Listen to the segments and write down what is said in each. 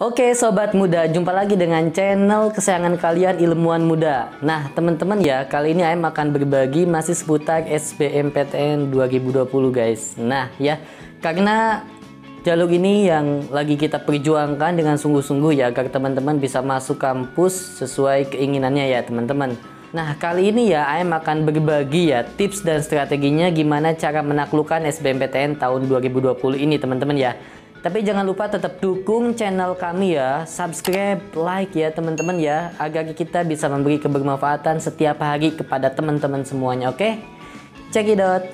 Oke sobat muda, jumpa lagi dengan channel kesayangan kalian Ilmuwan Muda. Nah teman-teman ya, kali ini Aim akan berbagi masih seputar SBMPTN 2020 guys. Nah ya, karena jalur ini yang lagi kita perjuangkan dengan sungguh-sungguh ya, agar teman-teman bisa masuk kampus sesuai keinginannya ya teman-teman. Nah kali ini ya Aim akan berbagi ya tips dan strateginya gimana cara menaklukkan SBMPTN tahun 2020 ini teman-teman ya. Tapi jangan lupa tetap dukung channel kami ya, subscribe, like ya teman-teman ya, agar kita bisa memberi kebermanfaatan setiap hari kepada teman-teman semuanya, oke? Check it out.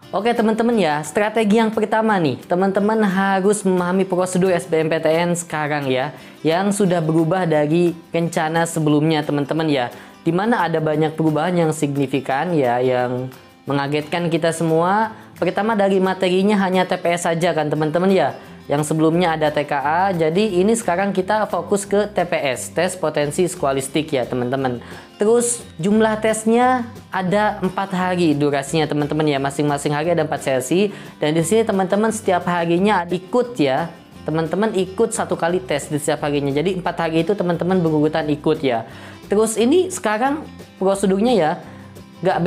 Oke teman-teman ya, strategi yang pertama nih, teman-teman harus memahami prosedur SBMPTN sekarang ya, yang sudah berubah dari rencana sebelumnya teman-teman ya, dimana ada banyak perubahan yang signifikan ya, yang mengagetkan kita semua. Pertama dari materinya hanya TPS saja kan teman-teman ya, yang sebelumnya ada TKA, jadi ini sekarang kita fokus ke TPS, tes potensi skolastik ya teman-teman. Terus jumlah tesnya ada 4 hari durasinya teman-teman ya, masing-masing hari ada 4 sesi, dan di sini teman-teman setiap harinya ikut ya, teman-teman ikut 1 kali tes di setiap harinya, jadi 4 hari itu teman-teman berurutan ikut ya. Terus ini sekarang prosedurnya ya nggak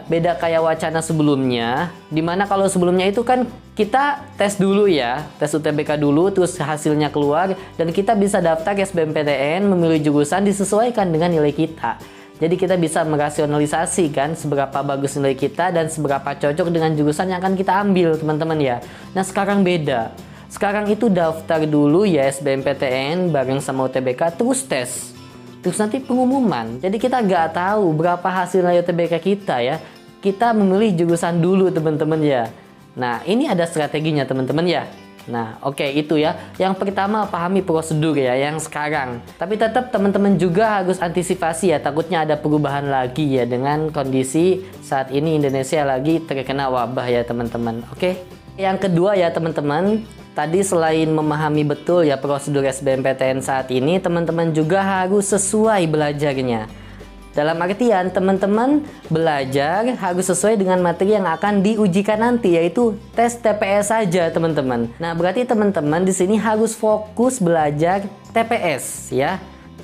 beda kayak wacana sebelumnya, dimana kalau sebelumnya itu kan kita tes dulu ya, tes UTBK dulu, terus hasilnya keluar dan kita bisa daftar SBMPTN, memilih jurusan disesuaikan dengan nilai kita. Jadi kita bisa merasionalisasi kan seberapa bagus nilai kita dan seberapa cocok dengan jurusan yang akan kita ambil teman-teman ya. Nah sekarang beda, sekarang itu daftar dulu ya SBMPTN bareng sama UTBK, terus tes, terus nanti pengumuman. Jadi kita nggak tahu berapa hasil nilai UTBK kita ya. Kita memilih jurusan dulu teman-teman ya. Nah ini ada strateginya teman-teman ya. Nah oke, itu ya. Yang pertama pahami prosedur ya yang sekarang. Tapi tetap teman-teman juga harus antisipasi ya. Takutnya ada perubahan lagi ya dengan kondisi saat ini Indonesia lagi terkena wabah ya teman-teman. Oke. Yang kedua ya teman-teman, tadi selain memahami betul ya prosedur SBMPTN saat ini, teman-teman juga harus sesuai belajarnya. Dalam artian teman-teman belajar harus sesuai dengan materi yang akan diujikan nanti, yaitu tes TPS saja teman-teman. Nah berarti teman-teman di sini harus fokus belajar TPS ya.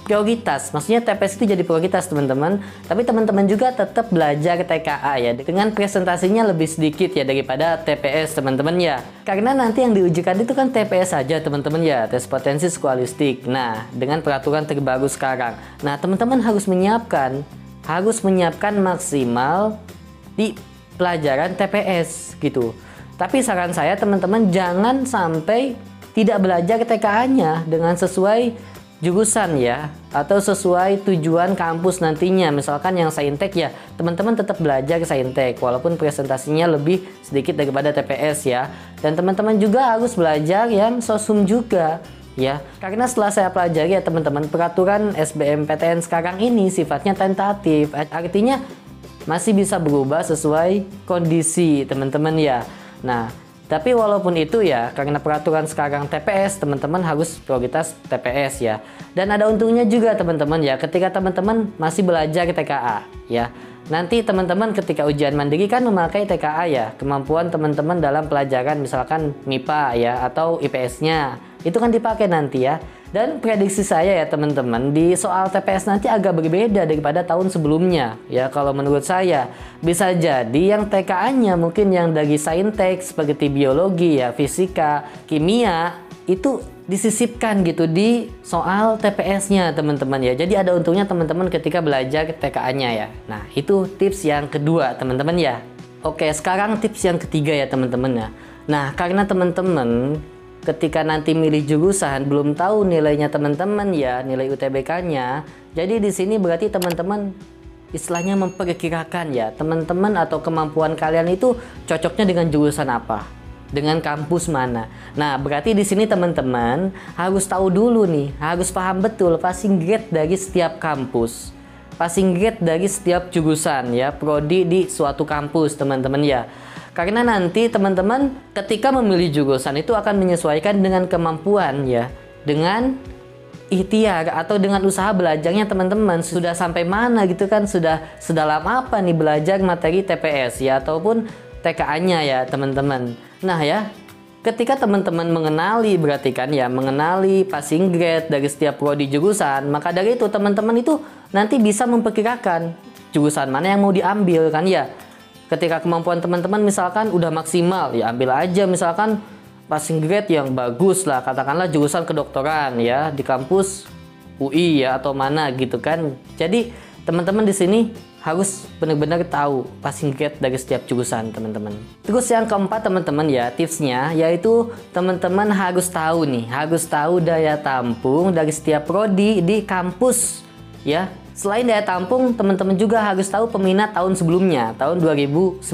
Prioritas, maksudnya TPS itu jadi prioritas teman-teman, tapi teman-teman juga tetap belajar TKA ya, dengan presentasinya lebih sedikit ya daripada TPS teman-teman ya, karena nanti yang diujikan itu kan TPS saja teman-teman ya, tes potensi skolastik. Nah dengan peraturan terbaru sekarang, nah teman-teman harus menyiapkan maksimal di pelajaran TPS gitu. Tapi saran saya teman-teman jangan sampai tidak belajar TKA-nya dengan sesuai jurusan ya, atau sesuai tujuan kampus nantinya. Misalkan yang saintek ya, teman-teman tetap belajar saintek walaupun presentasinya lebih sedikit daripada TPS ya. Dan teman-teman juga harus belajar yang sosum juga ya, karena setelah saya pelajari ya teman-teman, peraturan SBMPTN sekarang ini sifatnya tentatif, artinya masih bisa berubah sesuai kondisi teman-teman ya. Nah tapi walaupun itu ya, karena peraturan sekarang TPS, teman-teman harus prioritas TPS ya. Dan ada untungnya juga teman-teman ya, ketika teman-teman masih belajar TKA ya. Nanti teman-teman ketika ujian mandiri kan memakai TKA ya, kemampuan teman-teman dalam pelajaran misalkan MIPA ya, atau IPS-nya. Itu kan dipakai nanti ya. Dan prediksi saya ya teman-teman, di soal TPS nanti agak berbeda daripada tahun sebelumnya ya. Kalau menurut saya bisa jadi yang TKA-nya mungkin yang dari saintek seperti biologi ya, fisika, kimia itu disisipkan gitu di soal TPS-nya teman-teman ya. Jadi ada untungnya teman-teman ketika belajar TKA-nya ya. Nah itu tips yang kedua teman-teman ya. Oke, sekarang tips yang ketiga ya teman-teman ya. Nah karena teman-teman ketika nanti milih jurusan belum tahu nilainya teman-teman ya, nilai UTBK-nya. Jadi di sini berarti teman-teman istilahnya memperkirakan ya, teman-teman atau kemampuan kalian itu cocoknya dengan jurusan apa, dengan kampus mana. Nah, berarti di sini teman-teman harus tahu dulu nih, harus paham betul passing grade dari setiap kampus, passing grade dari setiap jurusan ya, prodi di suatu kampus teman-teman ya. Karena nanti teman-teman ketika memilih jurusan itu akan menyesuaikan dengan kemampuan ya, dengan ikhtiar atau dengan usaha belajarnya teman-teman sudah sampai mana gitu kan, sudah sedalam apa nih belajar materi TPS ya ataupun TKA-nya ya teman-teman. Nah ya, ketika teman-teman mengenali berarti kan ya, mengenali passing grade dari setiap prodi jurusan, maka dari itu teman-teman itu nanti bisa memperkirakan jurusan mana yang mau diambil kan ya. Ketika kemampuan teman-teman misalkan udah maksimal, ya ambil aja misalkan passing grade yang bagus lah, katakanlah jurusan kedokteran ya di kampus UI ya atau mana gitu kan. Jadi teman-teman di sini harus benar-benar tahu passing grade dari setiap jurusan teman-teman. Terus yang keempat teman-teman ya, tipsnya yaitu teman-teman harus tahu nih, harus tahu daya tampung dari setiap prodi di kampus ya. Selain daya tampung, teman-teman juga harus tahu peminat tahun sebelumnya, tahun 2019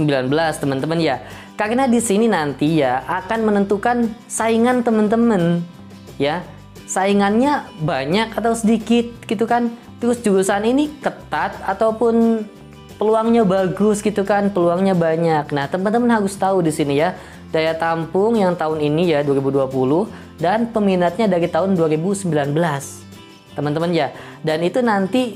teman-teman ya. Karena di sini nanti ya akan menentukan saingan teman-teman ya. Saingannya banyak atau sedikit gitu kan. Terus jurusan ini ketat ataupun peluangnya bagus gitu kan, peluangnya banyak. Nah, teman-teman harus tahu di sini ya daya tampung yang tahun ini ya 2020 dan peminatnya dari tahun 2019. Teman-teman ya. Dan itu nanti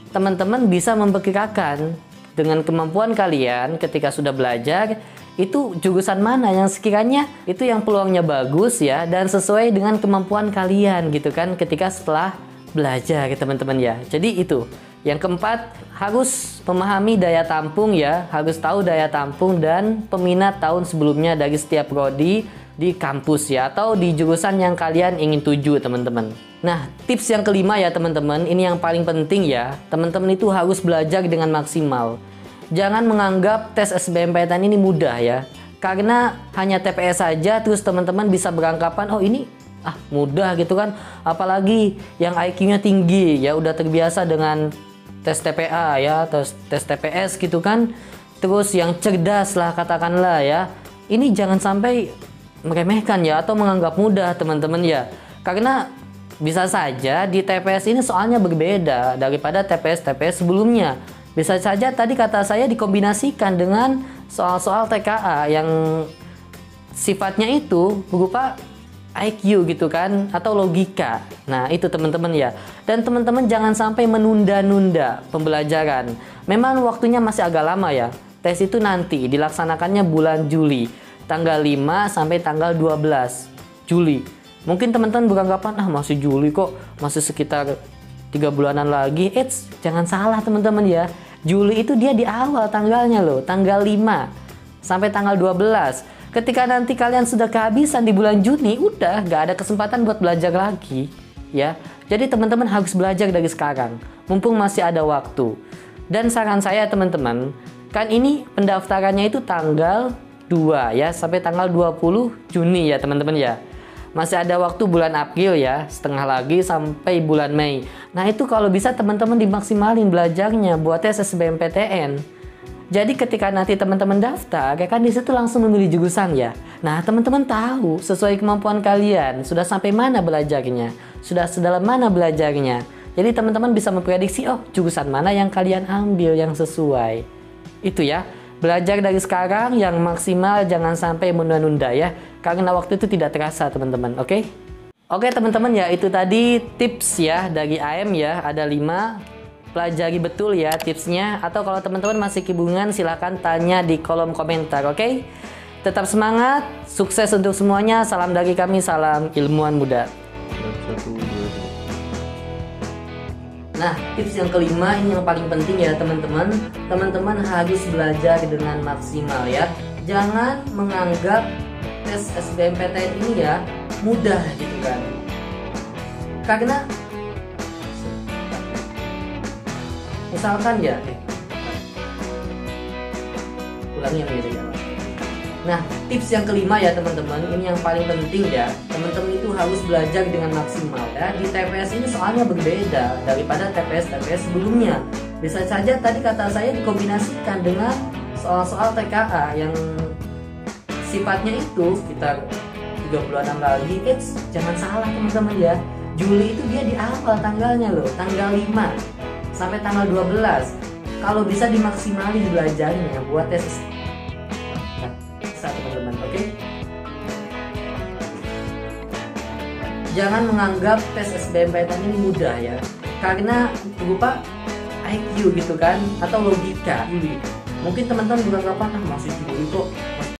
teman-teman bisa memperkirakan dengan kemampuan kalian ketika sudah belajar itu jurusan mana yang sekiranya itu yang peluangnya bagus ya dan sesuai dengan kemampuan kalian gitu kan ketika setelah belajar ya teman-teman ya. Jadi itu yang keempat, harus memahami daya tampung ya, harus tahu daya tampung dan peminat tahun sebelumnya dari setiap prodi di kampus ya atau di jurusan yang kalian ingin tuju teman-teman. Nah, tips yang kelima ya teman-teman, ini yang paling penting ya, teman-teman itu harus belajar dengan maksimal. Jangan menganggap tes SBMPTN ini mudah ya, karena hanya TPS saja terus teman-teman bisa beranggapan oh ini mudah gitu kan, apalagi yang IQ-nya tinggi ya udah terbiasa dengan tes TPA ya, tes TPS gitu kan, terus yang cerdas lah katakanlah ya, ini jangan sampai meremehkan ya atau menganggap mudah teman-teman ya, karena bisa saja di TPS ini soalnya berbeda daripada TPS sebelumnya. Bisa saja tadi kata saya dikombinasikan dengan soal-soal TKA yang sifatnya itu berupa IQ gitu kan atau logika. Nah, itu teman-teman ya. Dan teman-teman jangan sampai menunda-nunda pembelajaran. Memang waktunya masih agak lama ya. Tes itu nanti dilaksanakannya bulan Juli, tanggal 5 sampai tanggal 12 Juli. Mungkin teman-teman beranggapan masih Juli kok, masih sekitar 3 bulanan lagi. Jangan salah teman-teman ya. Juli itu dia di awal tanggalnya loh, tanggal 5 sampai tanggal 12. Ketika nanti kalian sudah kehabisan di bulan Juni, udah gak ada kesempatan buat belajar lagi ya. Jadi teman-teman harus belajar dari sekarang, mumpung masih ada waktu. Dan saran saya teman-teman, kan ini pendaftarannya itu tanggal 2 ya, sampai tanggal 20 Juni ya teman-teman ya. Masih ada waktu bulan April ya, setengah lagi sampai bulan Mei. Nah itu kalau bisa teman-teman dimaksimalin belajarnya buat tes SBMPTN. Jadi ketika nanti teman-teman daftar, ya kan di situ langsung memilih jurusan ya. Nah teman-teman tahu sesuai kemampuan kalian, sudah sampai mana belajarnya, sudah sedalam mana belajarnya. Jadi teman-teman bisa memprediksi, jurusan mana yang kalian ambil yang sesuai. Itu ya. Belajar dari sekarang yang maksimal, jangan sampai menunda-nunda ya, karena waktu itu tidak terasa teman-teman. Oke teman-teman ya, itu tadi tips ya dari AM ya, ada 5. Pelajari betul ya tipsnya, atau kalau teman-teman masih kebingungan silahkan tanya di kolom komentar. Oke, tetap semangat, sukses untuk semuanya, salam dari kami, salam ilmuwan muda. Nah, tips yang kelima ini yang paling penting ya teman-teman. Teman-teman harus belajar dengan maksimal ya. Jangan menganggap tes SBMPTN ini ya mudah gitu kan. Karena misalkan ya, ulangi yang beda ya. Nah, tips yang kelima ya teman-teman, ini yang paling penting ya. Teman-teman itu harus belajar dengan maksimal ya. Di TPS ini soalnya berbeda daripada TPS sebelumnya. Bisa saja tadi kata saya dikombinasikan dengan soal-soal TKA yang sifatnya itu sekitar 3 bulanan lagi. Jangan salah teman-teman ya. Juli itu dia di awal tanggalnya loh, tanggal 5 sampai tanggal 12. Kalau bisa dimaksimalin belajarnya buat tes teman-teman, oke? jangan menganggap tes SBMPTN ini mudah ya, karena berupa IQ gitu kan, atau logika. Mungkin teman-teman beranggapan masih juli kok,